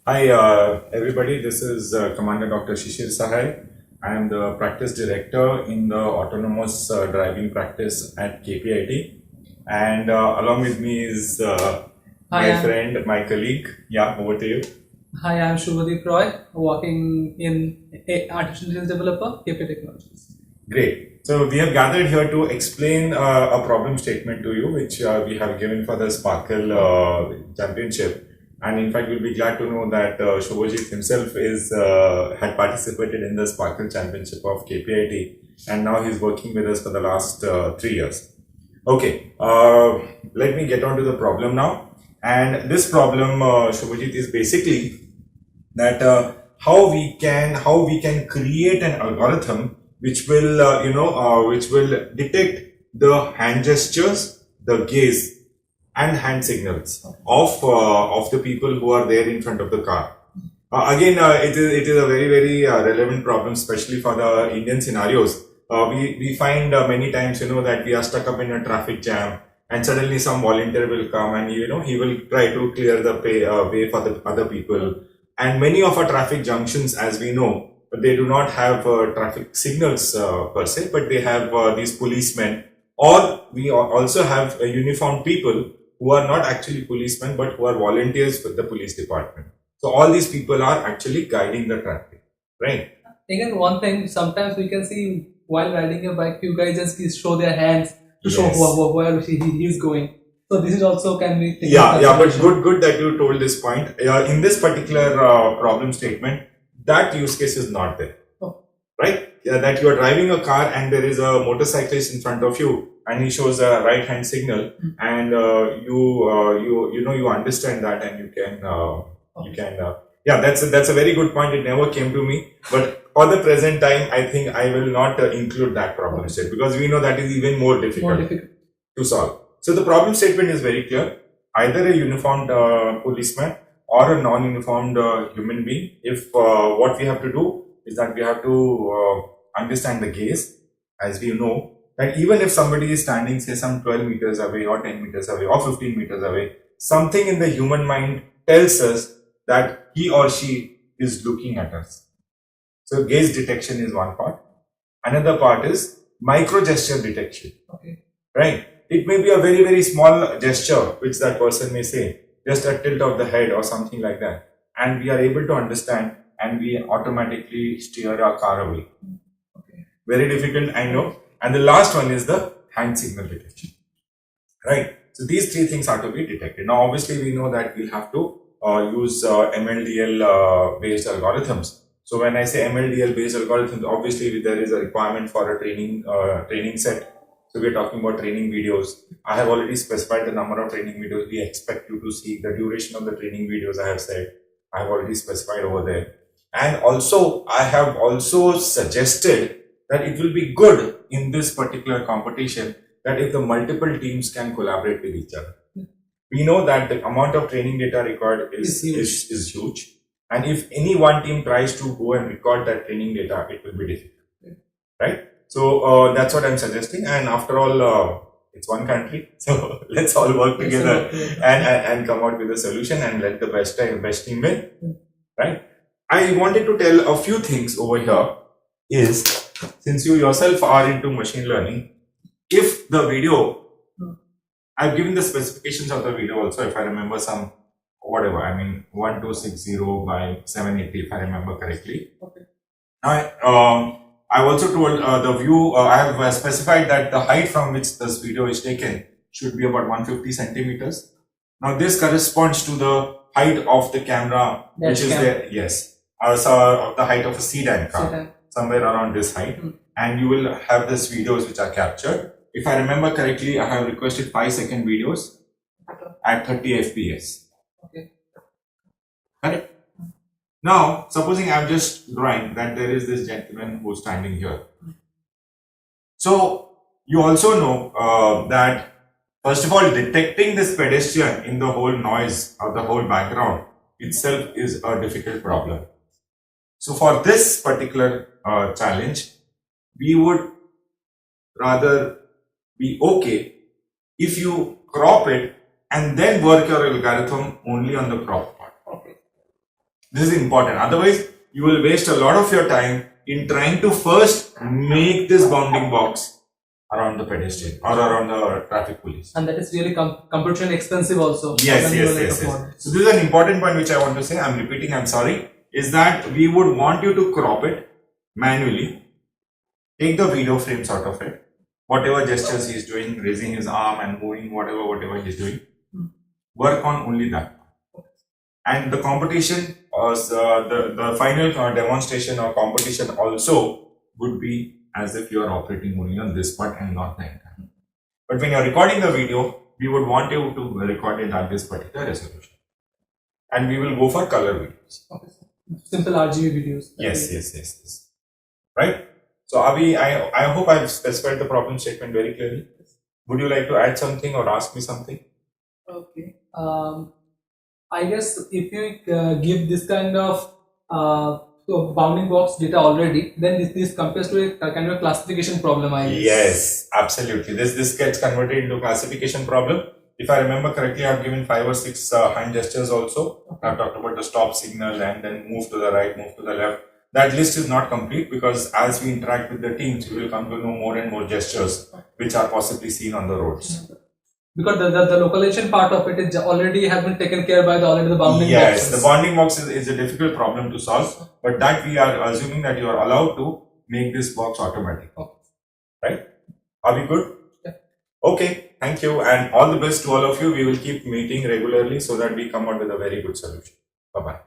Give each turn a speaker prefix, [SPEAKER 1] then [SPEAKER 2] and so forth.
[SPEAKER 1] Hi, everybody. This is Commander Dr. Shishir Sahay. I am the practice director in the autonomous driving practice at KPIT. And along with me is
[SPEAKER 2] Hi,
[SPEAKER 1] my friend, my colleague. Yeah, over to you.
[SPEAKER 2] I'm Shubhadeep Roy, working in Artificial Intelligence Developer, KP Technologies.
[SPEAKER 1] Great. So we have gathered here to explain a problem statement to you, which we have given for the Sparkle Championship. And in fact, we'll be glad to know that Shobhajit himself had participated in the Sparkle Championship of KPIT, and now he's working with us for the last 3 years. Okay, let me get on to the problem now. And this problem, Shobhajit, is basically that how we can create an algorithm which will which will detect the hand gestures, the gaze, and hand signals of the people who are there in front of the car. It is a very relevant problem, especially for the Indian scenarios. We find many times that we are stuck up in a traffic jam, and suddenly some volunteer will come and he will try to clear the way for the other people. And many of our traffic junctions, as we know, they do not have traffic signals per se, but they have these policemen, or we also have uniformed people who are not actually policemen but who are volunteers with the police department. So all these people are actually guiding the traffic, right?
[SPEAKER 2] Again, one thing, sometimes we can see while riding a bike, you guys just show their hands to show
[SPEAKER 1] Yes.
[SPEAKER 2] where he is going. So this is also can be taken
[SPEAKER 1] Yeah, but
[SPEAKER 2] consideration.
[SPEAKER 1] good that you told this point. In this particular problem statement, that use case is not there,
[SPEAKER 2] Oh,
[SPEAKER 1] right? That you are driving a car and there is a motorcyclist in front of you, and he shows a right hand signal, and you understand that, and yeah, that's a very good point. It never came to me, but for the present time, I think I will not include that problem set, because we know that is even more
[SPEAKER 2] more
[SPEAKER 1] difficult
[SPEAKER 2] difficult.
[SPEAKER 1] to solve. So the problem statement is very clear. Either a uniformed policeman or a non-uniformed human being. If what we have to do is that we have to understand the gaze, as we know that even if somebody is standing, say, some 12 meters away or 10 meters away or 15 meters away, something in the human mind tells us that he or she is looking at us. So gaze detection is one part. Another part is micro gesture detection.
[SPEAKER 2] Okay.
[SPEAKER 1] Right? It may be a very small gesture which that person may say, just a tilt of the head or something like that. And we are able to understand, and we automatically steer our car away.
[SPEAKER 2] Okay.
[SPEAKER 1] Very difficult, I know. And the last one is the hand signal detection. Right? So these three things are to be detected. Now, obviously, we know that we'll have to use MLDL based algorithms. So when I say MLDL based algorithms, obviously there is a requirement for a training set. So we're talking about training videos. I have already specified the number of training videos we expect you to see. The duration of the training videos I have said, I have already specified over there. And also, I have also suggested that it will be good in this particular competition that if the multiple teams can collaborate with each other. We know that the amount of training data required
[SPEAKER 2] It's huge.
[SPEAKER 1] is huge. And if any one team tries to go and record that training data, it will be difficult, right? So that's what I'm suggesting. And after all, it's one country, so let's all work together and come out with a solution and let the best team win, right? I wanted to tell a few things over here. Is, since you yourself are into machine learning, if the video, I've given the specifications of the video also, if I remember some, whatever, I mean 1260 by 780, if I remember correctly.
[SPEAKER 2] Okay.
[SPEAKER 1] Now, I've also told the view, I have specified that the height from which this video is taken should be about 150 centimeters. Now, this corresponds to the height of the camera, which is there, yes, so the height of a sedan car, somewhere around this height. And you will have these videos which are captured. If I remember correctly, I have requested 5-second videos at 30 FPS.
[SPEAKER 2] Okay.
[SPEAKER 1] Correct? Now, supposing I'm just drawing that there is this gentleman who's standing here. So, you also know that, first of all, detecting this pedestrian in the whole noise or the whole background itself is a difficult problem. So, for this particular challenge, we would rather be okay if you crop it and then work your algorithm only on the crop part.
[SPEAKER 2] Okay.
[SPEAKER 1] This is important. Otherwise, you will waste a lot of your time in trying to first make this bounding box around the pedestrian or around the traffic police.
[SPEAKER 2] And that is really computationally expensive also.
[SPEAKER 1] Yes, yes. So this is an important point which I want to say. I'm repeating, I'm sorry, is that we would want you to crop it manually. Take the video frames out of it. Whatever gestures he's doing, raising his arm and moving, whatever he's doing, work on only that. And the competition, the final demonstration or competition also would be as if you are operating only on this part and not the entire. But when you're recording the video, we would want you to record it at this particular resolution. And we will go for color videos.
[SPEAKER 2] Okay. Simple RGB videos.
[SPEAKER 1] Yes. Right? So Abhi, I hope I've specified the problem statement very clearly. Would you like to add something or ask me something?
[SPEAKER 2] Okay. I guess if you give this kind of bounding box data already, then this compares to a kind of classification problem, I guess.
[SPEAKER 1] Yes, absolutely. This gets converted into classification problem. If I remember correctly, I've given 5 or 6 hand gestures also. Okay. I've talked about the stop signal and then move to the right, move to the left. That list is not complete because as we interact with the teams, we will come to know more and more gestures which are possibly seen on the roads.
[SPEAKER 2] Because the localization part of it is already has been taken care by the bounding boxes.
[SPEAKER 1] Yes, the bounding box is a difficult problem to solve, but that we are assuming that you are allowed to make this box automatic.
[SPEAKER 2] Okay.
[SPEAKER 1] Right? Are we good?
[SPEAKER 2] Yeah.
[SPEAKER 1] Okay, thank you and all the best to all of you. We will keep meeting regularly so that we come out with a very good solution. Bye-bye.